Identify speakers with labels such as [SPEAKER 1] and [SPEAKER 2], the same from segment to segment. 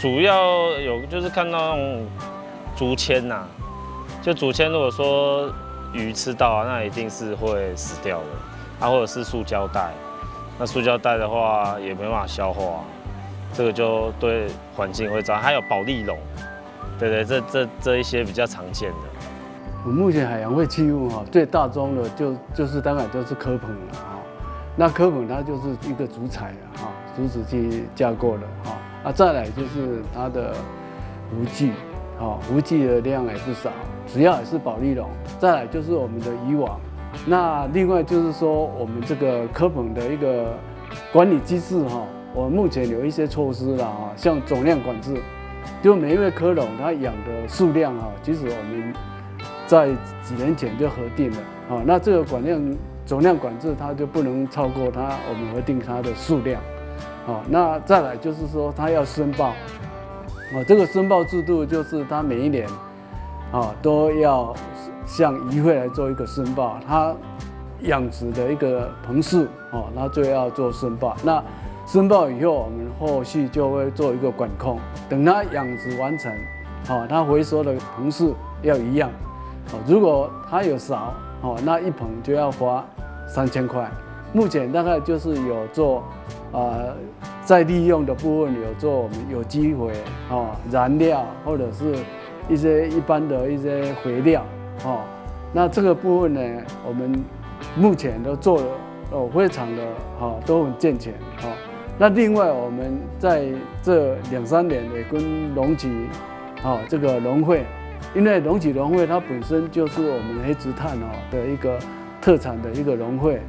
[SPEAKER 1] 主要有就是看到那种竹签呐，就竹签如果说鱼吃到啊，那一定是会死掉的。啊，或者是塑胶袋，那塑胶袋的话也没办法消化，这个就对环境会糟。还有保利龙，对，这一些比较常见的。
[SPEAKER 2] 我目前海洋废弃物最大宗的就是大概就是蚵棚了那蚵棚它就是一个竹材竹子去加工的再来就是它的浮具浮具的量也不少，主要也是保利龙。再来就是我们的渔网。那另外就是说，我们这个蚵棚的一个管理机制我们目前有一些措施了像总量管制，就每一位蚵农他养的数量其实我们在几年前就核定了那这个总量管制它就不能超过我们核定它的数量那再来就是说它要申报这个申报制度就是它每一年都要向渔会来做一个申报，它养殖的一个棚数那就要做申报。那申报以后，我们后续就会做一个管控。等它养殖完成，它回收的棚数要一样。如果它有少，那一棚就要花3000块。目前大概就是有做再利用的部分有做我们有机肥燃料或者是一些一般的一些肥料。那这个部分呢，我们目前都做了非常的都很健全那另外我们在这2、3年也跟龙崎这个农会，因为龙崎农会它本身就是我们黑竹炭的一个特产的一个农会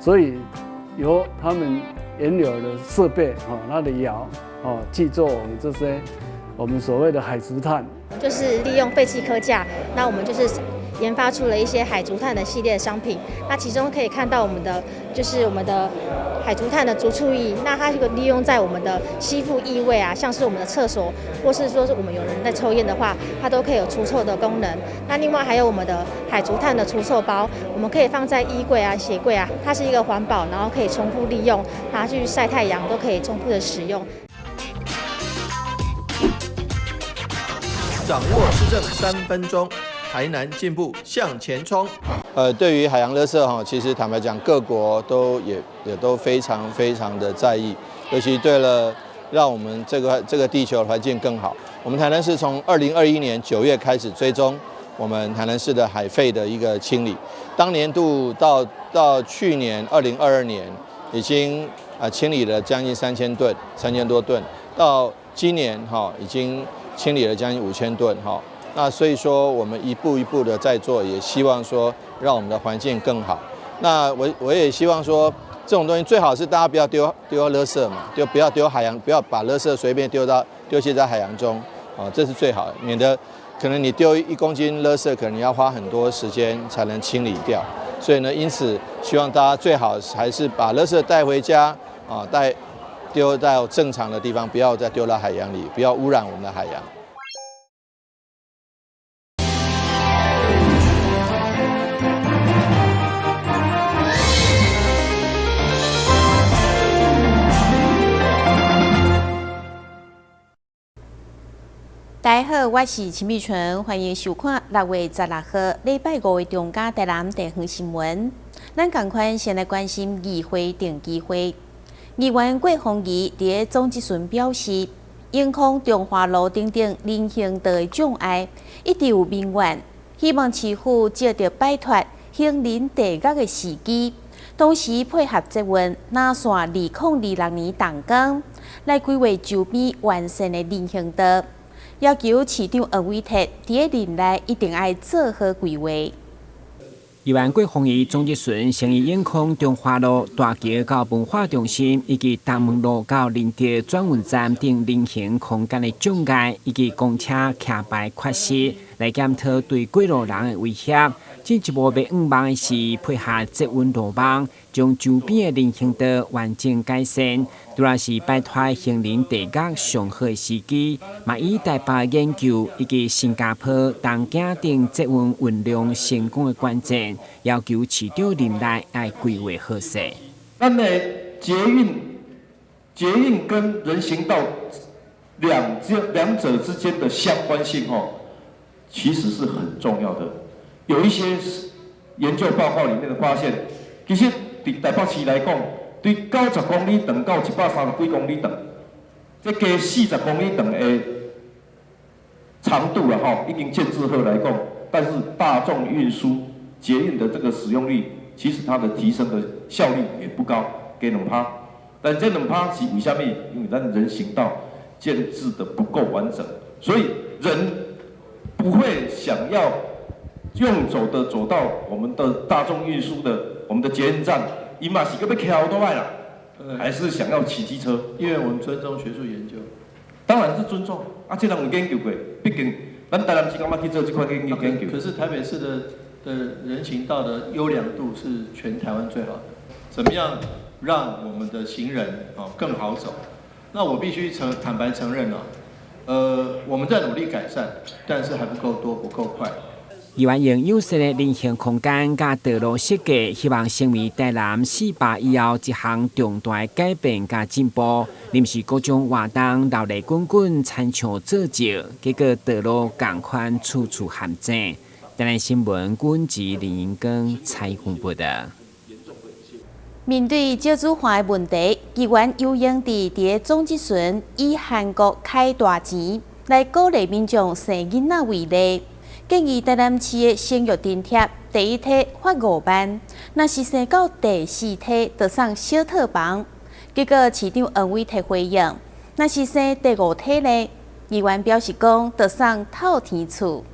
[SPEAKER 2] 所以由他们原有的设备它的窑去做我们这些我们所谓的海竹炭。
[SPEAKER 3] 就是利用废弃科架，那我们就是研发出了一些海竹炭的系列商品。那其中可以看到我们的海竹炭的竹醋液，那它这个利用在我们的吸附异味像是我们的厕所，或是说是我们有人在抽烟的话，它都可以有除臭的功能。那另外还有我们的海竹炭的除臭包，我们可以放在衣柜鞋柜它是一个环保，然后可以重复利用，拿去晒太阳都可以重复的使用。
[SPEAKER 4] 掌握施政3分钟，台南进步向前冲。
[SPEAKER 5] 对于海洋垃圾其实坦白讲，各国也都非常的在意，尤其对了让我们这个地球的环境更好。我们台南市从2021年9月开始追踪我们台南市的海废的一个清理，当年度到去年2022年已经清理了将近3000吨，3000多吨，到今年已经清理了将近5000吨那所以说我们一步一步的在做，也希望说让我们的环境更好。那我也希望说这种东西最好是大家不要丢垃圾嘛，就不要丢海洋，不要把垃圾随便丢弃在海洋中这是最好的，免得可能你丢1公斤垃圾，可能你要花很多时间才能清理掉。所以呢，因此希望大家最好还是把垃圾带回家丢到正常的地方，不要再丢到海洋里，不要污染我们的海洋。
[SPEAKER 6] 大家好，我是陈美纯，欢迎收看6月16号礼拜5的中嘉台南地方新闻。咱赶快先来关心议会定期会。议员郭宏仪伫总质询表示，永康中华路等人行道的障碍一直有民怨，希望市府借着摆脱行人地角的时机，同时配合捷运南线2026年动工，来规划周边完善的人行道。要求市长黄伟哲伫年内一定要做好规划。
[SPEAKER 7] 议员郭宏仪总质询先以永康中华路大桥到文化中心，以及东门路到林地转运站等人行空间的障碍，以及公车徛排缺失，来检讨对过路人的威胁。进一步要望的是配合捷运路网，将周边的人行道完整改善。主要是摆脱行人地角上好的时机，嘛以台北研究以及新加坡、东京等捷运运量成功的关键，要求市长年内要规划好势。
[SPEAKER 8] 咱的捷运跟人行道两者之间的相关性其实是很重要的。有一些研究报告里面的发现，其实伫台北市来讲，对90公里长到130几公里长，这加40公里长的长度已经建制好来讲，但是大众运输捷运的这个使用率，其实它的提升的效率也不高，给2%。但这2%是为什么？因为咱人行道建制的不够完整，所以人不会想要用走到我们的大众运输的我们的捷运站，伊嘛是个要骑多摆啦，还是想要骑机车？
[SPEAKER 5] 因为我们尊重学术研究，
[SPEAKER 8] 当然是尊重。这人有研究过，毕竟咱台南市干嘛去做这块研究？
[SPEAKER 5] 可是台北市的人行道的优良度是全台湾最好的。怎么样让我们的行人更好走？那我必须坦白承认我们在努力改善，但是还不够多，不够快。
[SPEAKER 7] 议员用优势的人行空间甲道路设计，希望成为台南400以后一项重大的改变甲进步。临时各种活动闹热滚滚，参像做少，结果道路同款处处陷阱。台南新闻军职林英光采访报道。
[SPEAKER 6] 面对少子化的问题，议员游泳伫总集村以韩国开大钱来鼓励民众生囡仔为例。建议台南市的生育津贴第1梯发5万，若是生到第4梯，就送小套房。结果市长恩伟提回应，若是生第5梯呢，议员表示讲，就送透天厝。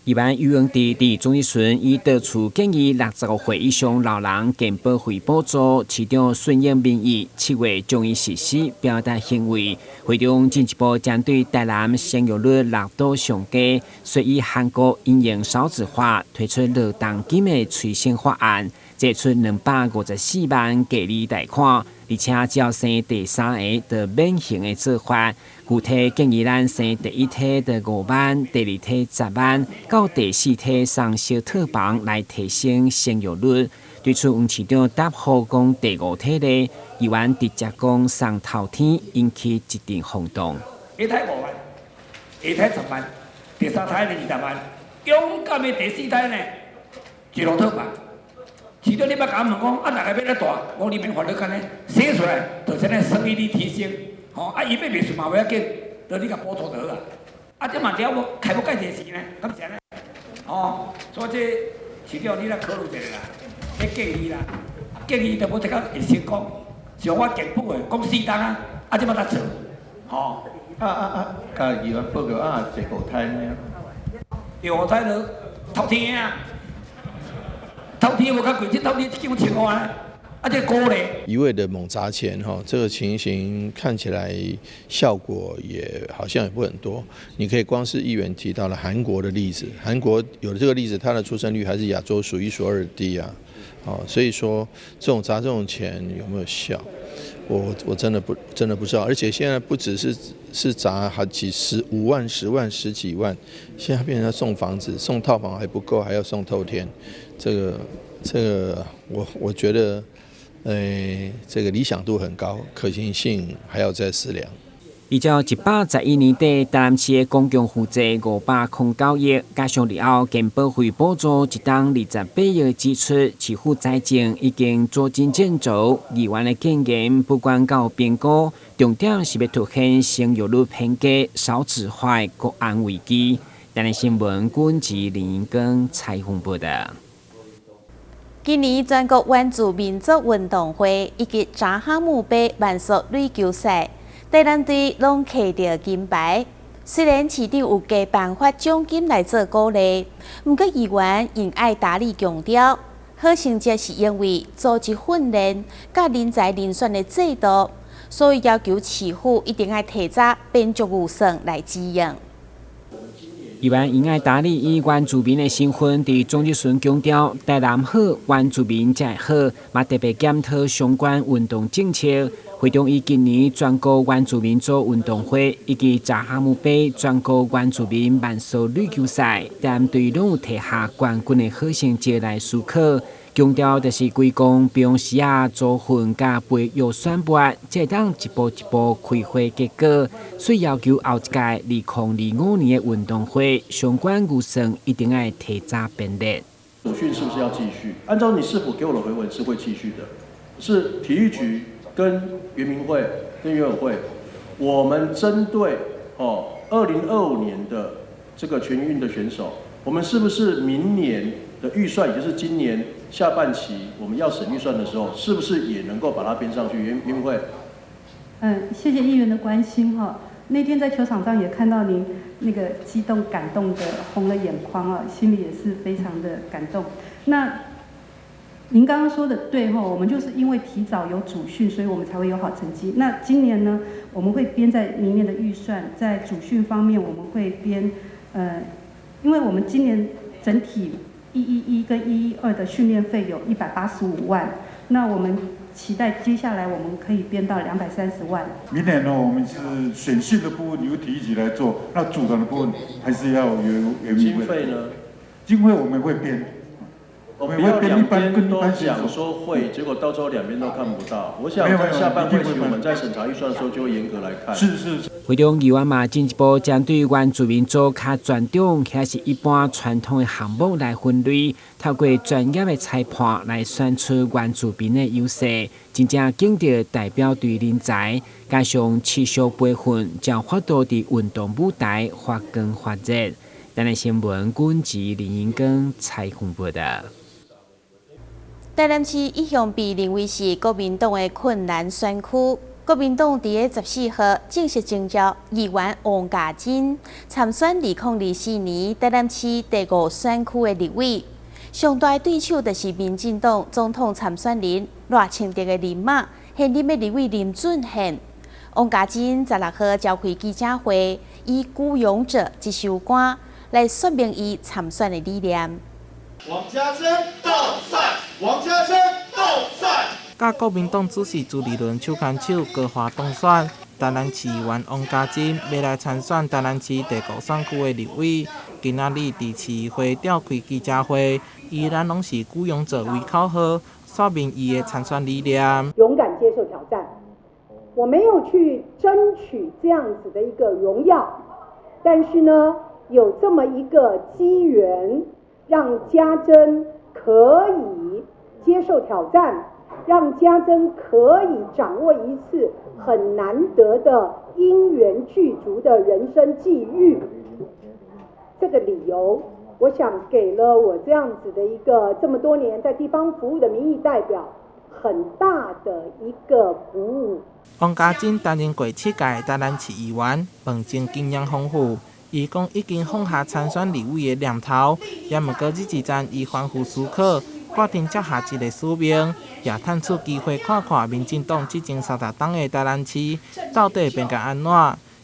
[SPEAKER 7] 议员游泳池伫总集村以到处建议65岁以上老人健保费补助，市长顺应民意，7月将伊实施，表达欣慰。会中进一步针对台南生育率6度上低，所以韩国因应少子化推出6档金的催生法案，借出254万给你贷款，而且只要生第3个就免刑的做法。具体建议咱生第1梯的5万，第2梯10万，到第4梯送小套房来提升生育率。对此，黄市长答复讲第5梯呢，议员直接讲送透天，引起一阵轰动。
[SPEAKER 9] 第1梯5万，第2梯10万，第3梯20万，勇敢的第4梯呢，1路套房。市长你捌甲我问讲，大家要咧大，我里面法律干呢，生出来就先来生育率提升。伊要袂顺嘛，袂要紧，就你甲补助就好啊。这嘛只要我开不盖电视呢，咁是安尼。所以这市长你来考虑一下啦，你建议啦，建议就无一个会成功。像我健保的讲4档这么哪做？
[SPEAKER 5] 甲议员报告第5梯呢？
[SPEAKER 9] 第5梯就透天透天无较贵，这透天1千块啊。这鼓励
[SPEAKER 5] 一味的猛砸钱这个情形看起来效果也好像也不很多。你可以光是议员提到了韩国的例子，韩国有了这个例子，它的出生率还是亚洲数1数2的低啊。所以说砸这种钱有没有效？我真的不知道。而且现在不只是砸好5万、10万、10几万，现在变成要送房子、送套房还不够，还要送透天。这个我觉得。这个理想度很高，可行性还要再思量。
[SPEAKER 7] 依照111年底台南市的公共负债509亿，加上以后健保费补助1档28亿支出，市府财政已经捉襟见肘。议员的建言不管到评估，重点是要凸显生育率偏低、少子化的国安危机。台南新闻军职林英光采访报道。
[SPEAKER 6] 今年全国原住民族运动会以及查哈姆杯慢速垒球赛，台南队拢摕到金牌。虽然市长有加颁发奖金来做鼓励，不过议员仍爱大力强调，好成绩是因为组织训练、甲人才遴选的制度，所以要求市府一定要提早编足预算来支援。
[SPEAKER 7] 议员应爱大力以原住民的身份，伫总集村强调台南好，原住民才会好，嘛特别检讨相关运动政策。会中以今年全国原住民族运动会以及查哈姆杯全国原住民慢速垒球赛，台南队拢有摕下冠军的好成绩来思考，强调就是规公平时做训甲培育选拔，才当一步一步开花结果。所以要求后一届2025年的运动会相关预算一定要提早编列。
[SPEAKER 10] 主训是不是要继续？按照你是否给我的回文是会继续的，是体育局跟原民会跟原委会，我们针对2025年的这个全运的选手，我们是不是明年的预算，也就是今年下半期我们要审预算的时候，是不是也能够把它编上去？原民会，
[SPEAKER 11] 谢谢议员的关心哈。那天在球场上也看到您那个激动、感动的红了眼眶啊，心里也是非常的感动。那您刚刚说的对哈，我们就是因为提早有主训，所以我们才会有好成绩。那今年呢，我们会编在明年的预算，在主训方面我们会编因为我们今年整体111跟112的训练费有185万，那我们期待接下来我们可以编到230万。
[SPEAKER 12] 明年呢，我们是选训的部分由体育局来做，那组团的部分还是要由原民会。
[SPEAKER 10] 经费呢？
[SPEAKER 12] 经费我们会编。
[SPEAKER 10] 我们要两边都讲说会，结果到最后两边都看不到。我想在下半会期我们在审查预算的时候就会严格来看。
[SPEAKER 12] 是。
[SPEAKER 7] 会中议员嘛进一步针对原住民组较专长，或是一般传统的项目来分类，透过专业的裁判来选出原住民的优势，真正竞得代表队人才，加上持续培训，将法度伫运动舞台发光发热。台南新闻军籍林英庚采访报道。
[SPEAKER 6] 台南市一向被认为是国民党的困难选区。国民党伫个14号正式征召议员王嘉珍参选2024年台南市第5选区的立委。上大对手就是民进党总统参选人赖清德的人马，现任的立委林俊宪。王嘉珍16号召开记者会，以《孤勇者》这首歌来说明伊参选的理念。
[SPEAKER 13] 王嘉珍到赛，王嘉珍到赛。
[SPEAKER 14] 甲国民党主席朱立伦手牵手高华当选，台南市议员王嘉珍要来参选台南市第5选区的立委。今仔日伫市议会召开记者会，依然拢是孤勇者为口号，说明伊的参选理念。
[SPEAKER 15] 勇敢接受挑战，我没有去争取这样子的一个荣耀，但是呢，有这么一个机缘，让嘉珍可以接受挑战，让嘉珍可以掌握一次很难得的因缘具足的人生际遇。这个理由，我想给了我这样子的一个这么多年在地方服务的民意代表很大的一个鼓舞。
[SPEAKER 14] 王嘉珍担任过7届台南市议员，问政经验丰富。伊讲已经放下参选立委的念头，也毋过日之前伊反复思考，决定接下一个使命，也探出机会看看民进党执政30党的台南市到底变甲安怎，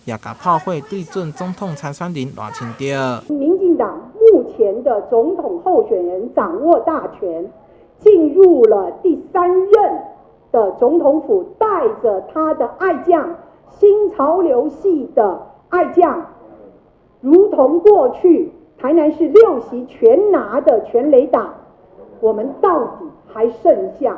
[SPEAKER 14] 也甲炮火对准总统参选人赖清德。
[SPEAKER 15] 民进党目前的总统候选人掌握大权，进入了第3任的总统府，带着他的爱将，新潮流系的爱将，如同过去台南市6席全拿的全垒打，我们到底还剩下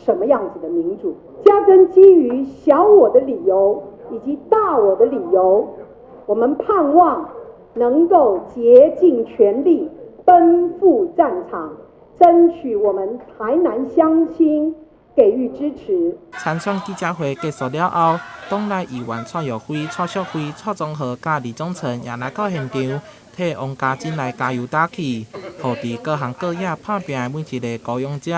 [SPEAKER 15] 什么样子的民主？嘉珍基于小我的理由以及大我的理由，我们盼望能够竭尽全力奔赴战场，争取我们台南乡亲给予支持。
[SPEAKER 14] 参选记者会结束了后，党内议员蔡耀辉、蔡淑慧、蔡宗和甲李宗成也来到现场，替王嘉珍来加油打气，互伫各行各业打拼的每一个孤勇者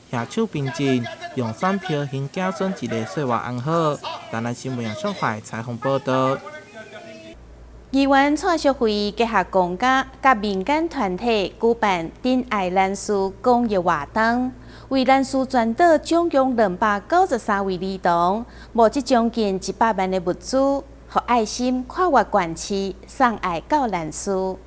[SPEAKER 14] 携手并进，用选票行竞选一个岁月安好。台南新闻杨秀怀采访报道。
[SPEAKER 6] 议员蔡淑慧结合公家甲民间团体举办“珍爱咱书”公益活动，为咱书全岛总共293位儿童，募集将近100万的物资，予爱心跨越县市，送爱到咱书。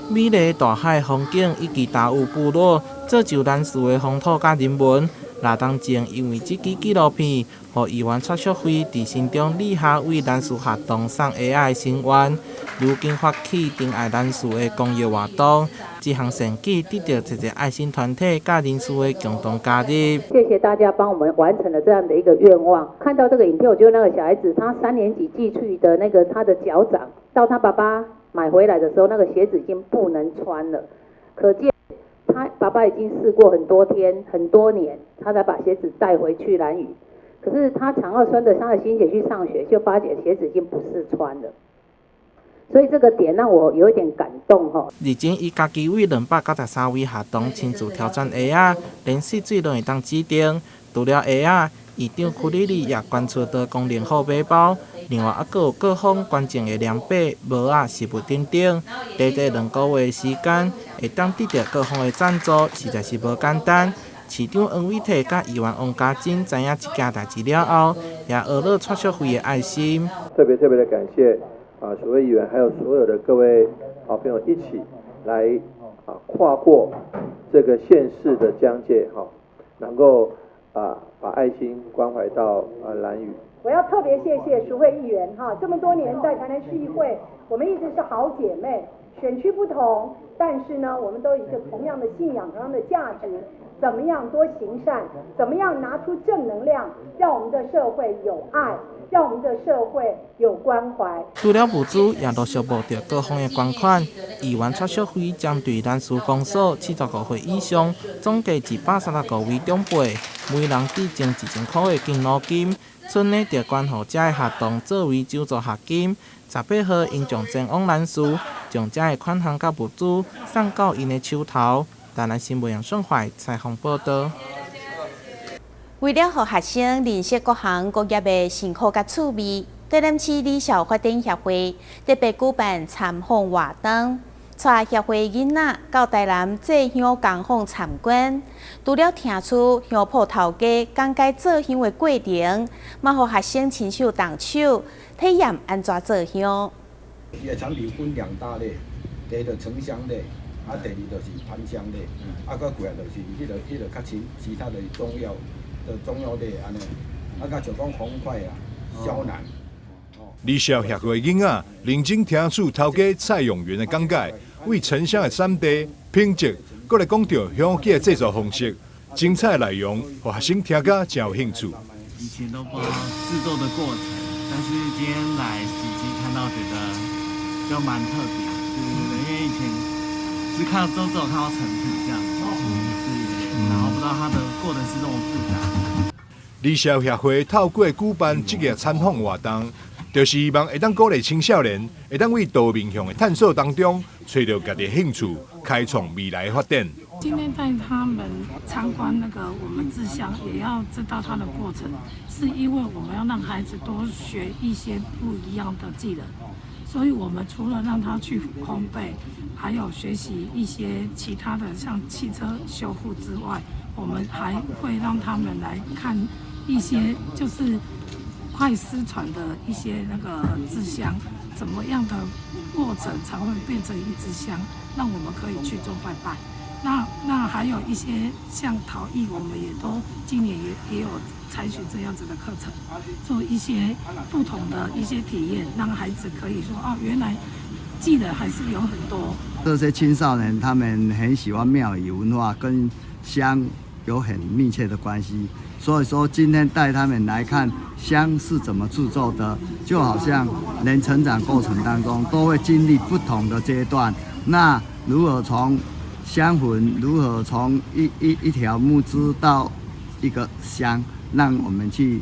[SPEAKER 6] 美
[SPEAKER 14] 丽大海风景以及达悟部落，造就咱书的风土甲人文。6当前因为这支纪录片，予议员卓淑慧伫心中立下为咱事学童送 AI 的心愿。如今发起珍爱咱事的公益活动，这项善举得到一个爱心团体甲人士的共同加入。
[SPEAKER 15] 谢谢大家帮我们完成了这样的一个愿望。看到这个影片，我觉得那个小孩子他3年级寄去的那个他的脚掌，到他爸爸买回来的时候，那个鞋子已经不能穿了，可见他爸爸已经试过很多天、很多年，他才把鞋子带回去兰屿。可是他常要穿着他的新鞋去上学，就发觉鞋子已经不适穿了。所以这个点让我有一点感动吼。
[SPEAKER 14] 日前，伊家己为293位学童亲自挑战 AI， 连试水都会当指定。除了 AI， 议长屈丽丽也关注到功能好买包，另外还有各方关键的量表、帽仔、食物等等。短短2个月的时间，会当得到各方的赞助，实在是无简单。市长王伟摕甲议员王家珍知影这件代志了后，也学了卓淑慧的爱心。
[SPEAKER 5] 特别的感谢。所谓议员还有所有的各位好朋友一起来跨过这个县市的疆界能够把爱心关怀到兰屿。
[SPEAKER 15] 我要特别谢谢淑慧议员这么多年在台南市议会，我们一直是好姐妹，选区不同，但是呢，我们都有一个同样的信仰、同样的价值。怎么样多行善？怎么样拿出正能量，让我们的社会有爱，让我们的社会有关怀。
[SPEAKER 14] 除了物资，也陆续募到各方的捐款。议员卓淑慧将对咱事公所75岁以上，总计136位长辈，每人只捐1000块的敬老金。村内就捐予这的学童作为救助学金。18号，因将前往咱市，将这的款项甲物资送到因的手头。台南新闻杨顺怀采访报道。
[SPEAKER 6] 为了让学生认识各行各业的辛苦甲趣味，台南市理校发展协会特别举办参访活动，带协会囡仔到台南制香工坊参观。除了听出香铺头家讲解做香的过程，嘛让学生亲手动手体验安怎做香。
[SPEAKER 16] 伊的产品分2大类，第一就成香类。第二就是盘香类，佮过来就是迄个较其他的中药类安尼，佮像讲红块啊、萧楠。
[SPEAKER 17] 理校协会囡仔认真听取头家蔡永元的讲解，为沉香的产地、品质，佮来讲到香气的制作方式，精彩内容，互学生听甲真有兴趣。
[SPEAKER 18] 以前都不知道制作的过程，但是今天来实际看到，觉得就蛮特别，因为以前。只看到只有看到成品这样子，然后不知道它的过程是这么复杂。
[SPEAKER 17] 理校协会透过举办这个参访活动，就是希望会当鼓励青少年，会当为多面向的探索当中，找到家己的兴趣，开创未来的发展。
[SPEAKER 19] 今天带他们参观那个我们制香，也要知道它的过程，是因为我们要让孩子多学一些不一样的技能。所以我们除了让他去烘焙，还有学习一些其他的像汽车修复之外，我们还会让他们来看一些就是快失传的一些那个制香，怎么样的过程才会变成一支香，让我们可以去做拜拜。那还有一些像陶艺，我们也都今年也有采取这样子的课程，做一些不同的一些体验，让孩子可以说哦，原来技能还是有很多。
[SPEAKER 20] 这些青少年他们很喜欢庙宇文化，跟香有很密切的关系，所以说今天带他们来看香是怎么制作的，就好像人成长过程当中都会经历不同的阶段，那如何从香魂，如何从一条木枝到一个香，让我们去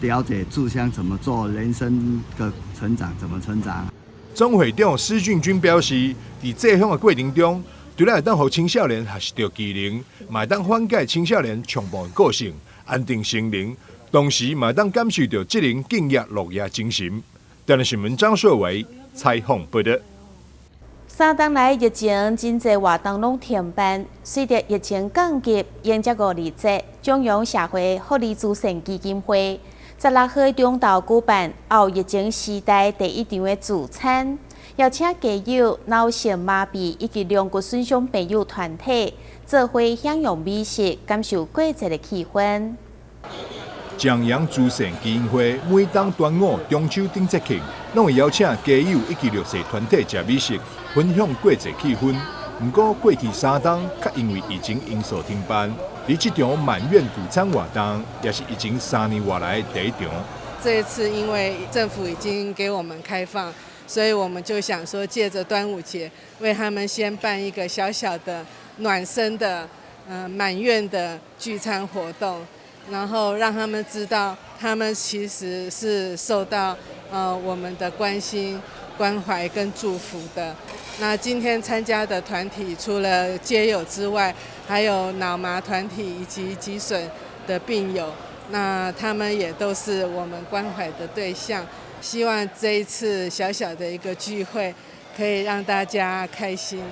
[SPEAKER 20] 了解制香怎么做，人生的成长怎么成长。
[SPEAKER 17] 总会长施俊军表示，在制香的过程中，除了会当让青少年学习到技能，嘛会当缓解青少年冲动的个性，安定心灵，同时嘛会当感受到这种敬业乐业精神。台南新闻张硕伟采访报道。
[SPEAKER 6] 3冬来疫情，真侪活动拢停办。随着疫情降级，迎接5日节，中央社会福利慈善基金会16号中昼举办后疫情时代第1场的自餐。邀请家友、脑性麻痹以及两骨损伤朋友团体做伙享用美食，感受过节的气氛。
[SPEAKER 17] 江阳慈善基金会每当端午、中秋等节庆，拢会邀请家友以及弱势团体食美食，分享过节气氛。不过过去3冬，却因为疫情因素停办。而这场满院古餐活动，也是疫情3年外来的第一场。
[SPEAKER 21] 这一次因为政府已经给我们开放，所以我们就想说，借着端午节，为他们先办一个小小的暖身的满院的聚餐活动，然后让他们知道，他们其实是受到我们的关心、关怀跟祝福的。那今天参加的团体，除了街友之外，还有脑麻团体以及脊损的病友，那他们也都是我们关怀的对象。希望这一次小小的一个聚会，可以让大家开心。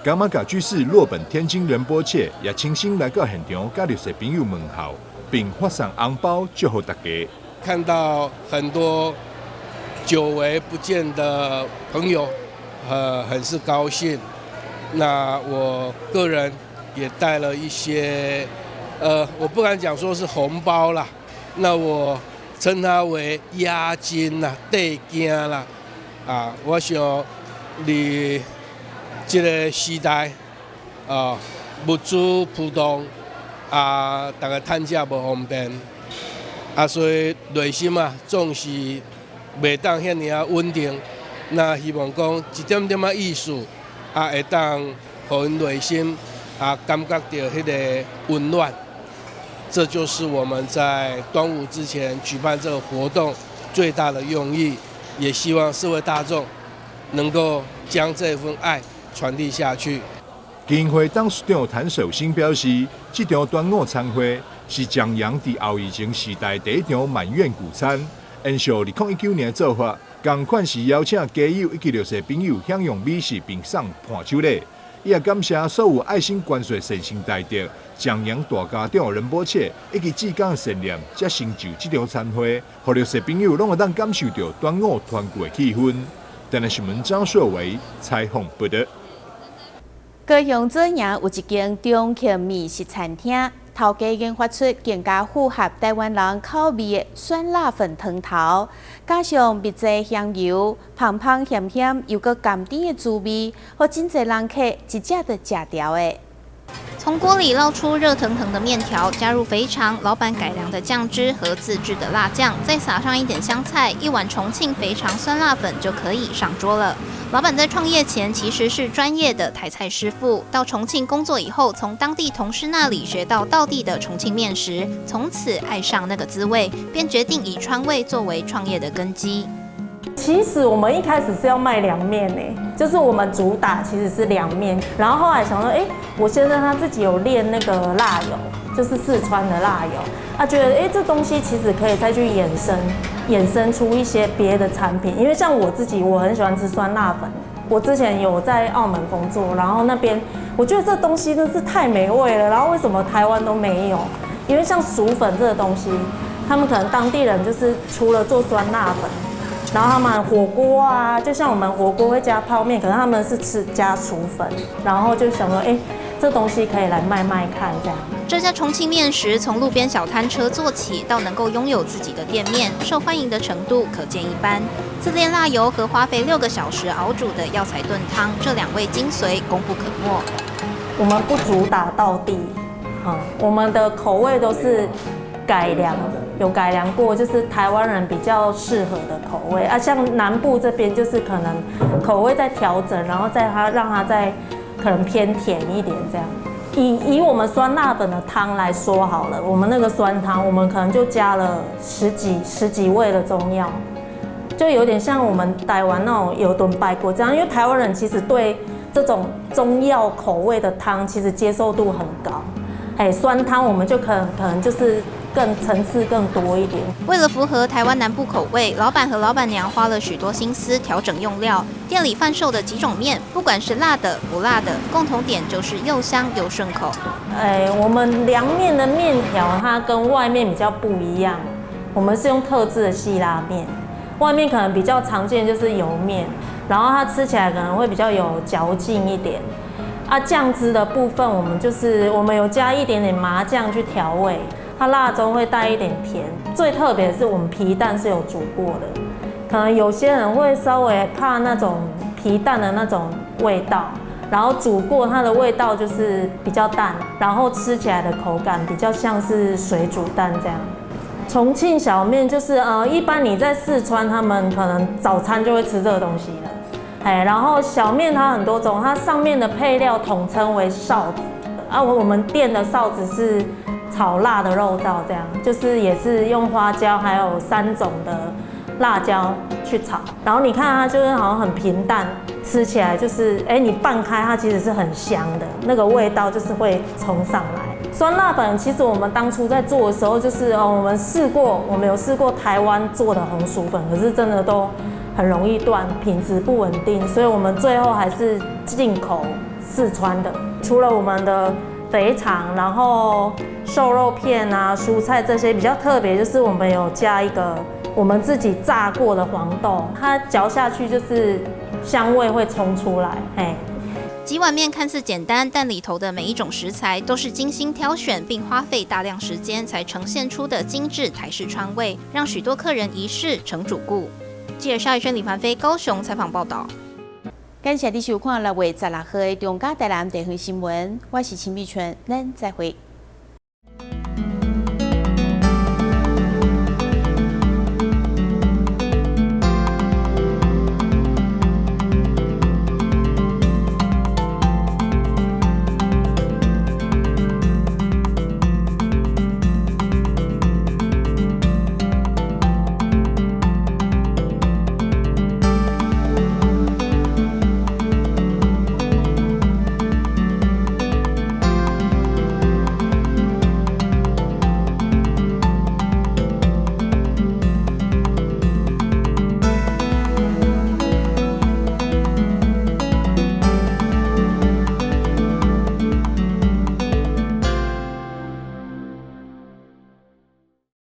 [SPEAKER 17] 柑仔甲居士洛本天津仁波切也亲身来到现场，甲弱势朋友问候，并发送红包祝福大家。
[SPEAKER 22] 看到很多久违不见的朋友，很是高兴。那我个人也带了一些，我不敢讲说是红包啦，那我称它为押金啦、代金啦。我想你这个时代，物资浮动，大家趁食无方便，所以内心总是袂当遐尔稳定。那希望讲一点点意思，会当互因内心感觉到迄个温暖。这就是我们在端午之前举办这个活动最大的用意，也希望社会大众能够将这份爱传递下去。
[SPEAKER 17] 基金会董事长谭守新表示，这场端午餐会是江阳在后疫情时代第一场满院聚餐，延续2019年的做法。同款是邀请家友以及弱势朋友享用美食，并送伴手礼。伊也感谢所有爱心捐献善心大德、江阳大家长仁波切以及志刚的善念，才成就这场餐会，让弱势朋友拢会当感受到端午团聚的气氛。台南新闻张硕维采访报道。
[SPEAKER 6] 高雄左营有一间中型美食餐厅。头家研发出更加符合台湾人口味的酸辣粉汤头，加上秘制香油，香香咸咸又搁甘甜的滋味，互真侪人客一食就食掉的。
[SPEAKER 23] 从锅里捞出热腾腾的面条，加入肥肠、老板改良的酱汁和自制的辣酱，再撒上一点香菜，一碗重庆肥肠酸辣粉就可以上桌了。老板在创业前其实是专业的台菜师傅，到重庆工作以后，从当地同事那里学到道地的重庆面食，从此爱上那个滋味，便决定以川味作为创业的根基。
[SPEAKER 24] 其实我们一开始是要卖凉面呢，就是我们主打其实是凉面，然后后来想说，我先生他自己有练那个辣油，就是四川的辣油，他觉得这东西其实可以再去衍生出一些别的产品，因为像我自己我很喜欢吃酸辣粉，我之前有在澳门工作，然后那边我觉得这东西真是太美味了，然后为什么台湾都没有？因为像薯粉这个东西，他们可能当地人就是除了做酸辣粉。然后他们火锅啊，就像我们火锅会加泡面，可是他们是加薯粉，然后就想说，这东西可以来卖卖看这样。
[SPEAKER 23] 这家重庆面食从路边小摊车做起，到能够拥有自己的店面，受欢迎的程度可见一斑。自炼辣油和花费6个小时熬煮的药材炖汤，这2味精髓功不可没。
[SPEAKER 24] 我们不主打道地，我们的口味都是改良。有改良过，就是台湾人比较适合的口味啊，像南部这边就是可能口味在调整，然后让它再可能偏甜一点这样。以我们酸辣粉的汤来说好了，我们那个酸汤，我们可能就加了十几味的中药，就有点像我们台湾那种油炖排骨这样，因为台湾人其实对这种中药口味的汤其实接受度很高。酸汤我们就可能就是更层次更多一点。
[SPEAKER 23] 为了符合台湾南部口味，老板和老板娘花了许多心思调整用料。店里贩售的几种面，不管是辣的不辣的，共同点就是又香又顺口。
[SPEAKER 24] 我们凉面的面条它跟外面比较不一样，我们是用特制的细拉面。外面可能比较常见就是油面，然后它吃起来可能会比较有嚼劲一点。啊，酱汁的部分我们有加一点点麻酱去调味，它辣中会带一点甜。最特别的是我们皮蛋是有煮过的，可能有些人会稍微怕那种皮蛋的那种味道。然后煮过，它的味道就是比较淡，然后吃起来的口感比较像是水煮蛋这样。重庆小面就是一般你在四川，他们可能早餐就会吃这个东西了。然后小面它很多种，它上面的配料统称为臊子。我们店的臊子是炒辣的肉燥，这样就是也是用花椒还有3种的辣椒去炒，然后你看它就是好像很平淡，吃起来就是你拌开它其实是很香的，那个味道就是会冲上来。酸辣粉其实我们当初在做的时候，就是我们有试过台湾做的红薯粉，可是真的都很容易断，品质不稳定，所以我们最后还是进口四川的。除了我们的肥肠，然后瘦肉片啊、蔬菜这些比较特别，就是我们有加一个我们自己炸过的黄豆，它嚼下去就是香味会冲出来。
[SPEAKER 23] 几碗面看似简单，但里头的每一种食材都是精心挑选，并花费大量时间才呈现出的精致台式川味，让许多客人一试成主顾。记者邵逸轩、李凡飞高雄采访报道。
[SPEAKER 6] 感谢你收看6月16号的中嘉台南地方新闻，我是陈美纯，咱再会。